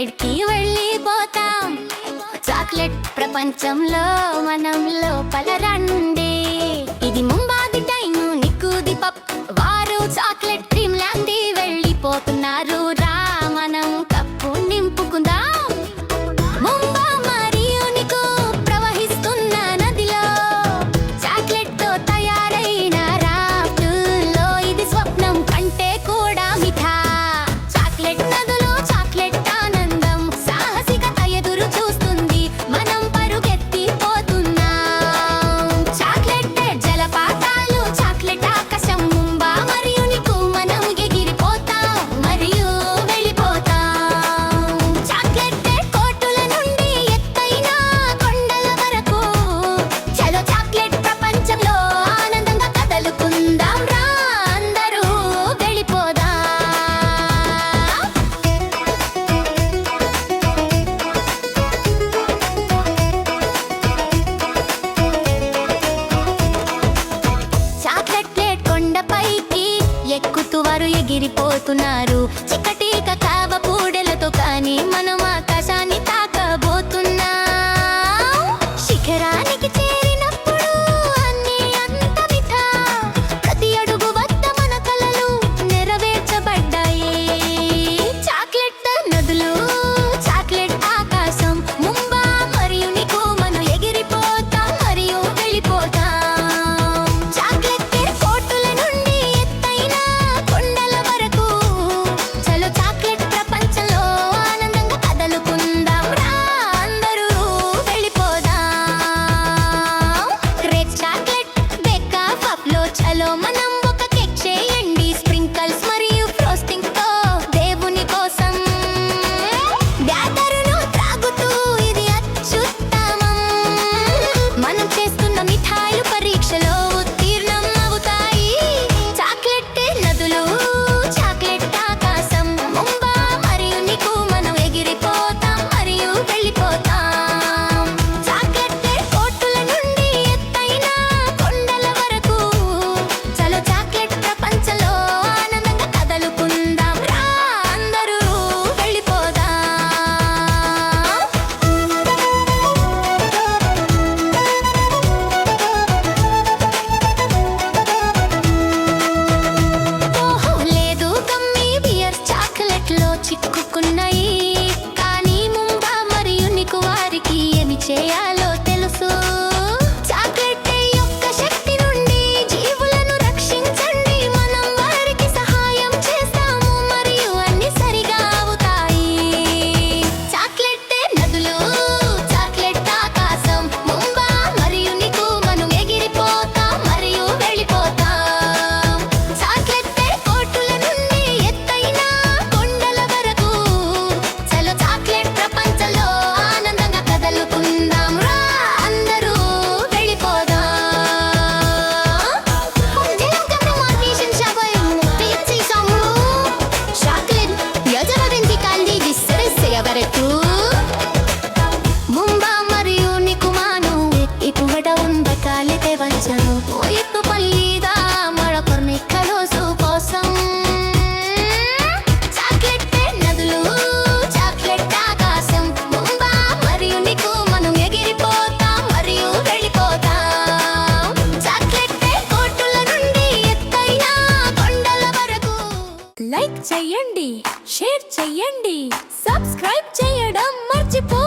Side కి వెళ్ళిపోతాం. Chocolate ప్రపంచంలో మనం లోపల రండి. ఇది ముంబాది టైము నిక్కుది పప్ వారు చాక్లెట్ క్రీమ్ లాంటి వెళ్ళిపోతున్నారు. రా మనం కప్పు నింపుకుందాం. ముంబా మరియు నికు ప్రవహిస్తున్న నదిలో చాక్లెట్ తో తయారైన రాఫ్టుల్లో ఇది స్వప్నం కంటే కూడా మిఠా. చాక్లెట్ నదులో చాక్లెట్ ఆనందం సాహసికత ఎదురు చూస్తుంది. మనం పరుగెత్తిపోతున్నాం. చాక్లెట్ జలపాతాలు చాక్లెట్ ఆకాశం ముంబా మరియు నికు మనం ఎగిరిపోతాం మరియు వెళ్ళిపోతాం. చాక్లెట్ కోటుల నుండి ఎత్తైన కొండల వరకు చలో చాక్లెట్ ప్రపంచంలో ఆనందంగా కదలుకుందాం. రా అందరూ వెళ్ళిపోదాం. చాక్లెట్ ప్లేట్ కొండపైకి ఎక్కుతూ వారు ఎగిరిపోతున్నారు. చిక్కటిక కావ పూడెలతో కానీ మనం ఆకాశాన్ని తాకబోతున్నాం. శిఖరానికి చేరినప్పుడు అన్నీ అంత మిఠా. ప్రతి అడుగు వద్ద మన కలలు నెరవేర్చబడ్డాయి. చాక్లెట్ నదులు చాక్లెట్ ఆకాశం ముంబా మరియు నికు మనం ఎగిరిపోతాం మరియు వెళ్ళిపోతాం. చాక్లెట్ కోటుల నుండి ఎత్తైన కొండల వరకు చలో చాక్లెట్ ప్రపంచంలో ఆనందంగా కదలుకుందాం. రా అందరూ వెళ్ళిపోదాం. గ్రేట్ చాక్లెట్ బేకా పఫ్లో చలో మనం ఒక కేక్ చేయండి. స్ప్రింకల్స్ మరియు ఫ్రోస్టింగ్ తో దేవుని కోసం బ్యాటరును త్రాగుతూ ఇది అత్యుత్తమం. మనం చేస్తున్న మిఠాయిలు పరీక్షలో ఉత్తీర్ణం అవుతాయి. చాక్లెట్ నదులు చాక్లెట్ ఆకాశం ముంబా మరియు నికు మనం ఎగిరిపోతాం మరియు వెళ్ళిపోతాం. చాక్లెట్ కోటుల నుండి ఎత్తైన కొండల వరకు చలో చాక్లెట్ ప్రపంచంలో ఆనందంగా కదలుకుందాం. రా అందరూ వెళ్ళిపోదాం. ఓహో లేదు గమ్మీ బియర్ చాక్లెట్ లో చిక్కుకున్నాయి. కానీ ముంబా మరియు నికు వారికి ఏమి చేయాలో తెలుసు. చాక్లెట్ యొక్క శక్తి నుండి జీవులను రక్షించండి. మనం వారికి సహాయం చేస్తాము మరియు అన్ని సరిగా అవుతాయి. చాక్లెట్ నదులు చాక్లెట్ ఆకాశం ముంబా మరియు నికు మనం ఎగిరిపోతాం మరియు వెళ్ళిపోతాం. చాక్లెట్ కోటుల నుండి ఎత్తైన కొండల వరకు చలో చాక్లెట్ ప్రపంచంలో ఆనందంగా కదలుకుందాం. రా అందరూ వెళ్ళిపోదాం. Ongelang ka ng mga vision siya ba yung muktiyan sa isang mo? Chocolate, 여자가 된 뒤깔리 디스를 세야바랬고 Mumba మరియు నికు మాను ఇప్పుడ ఉంబకాలి తెవంచను ఇప్పు పల్లిదా మరొకరిని కలోసు కోసం. చాక్లెట్ నదులు చాక్లెట్ ఆకాశం ముంబా మరియు నికు మనం ఎగిరిపోతాం మరియు వెళ్ళిపోతాం. చాక్లెట్ కోటుల నుండి ఎత్తైన కొండల వరకు లైక్ చేయండి, షేర్ చేయండి, సబ్స్క్రైబ్ చేయడం మర్చిపో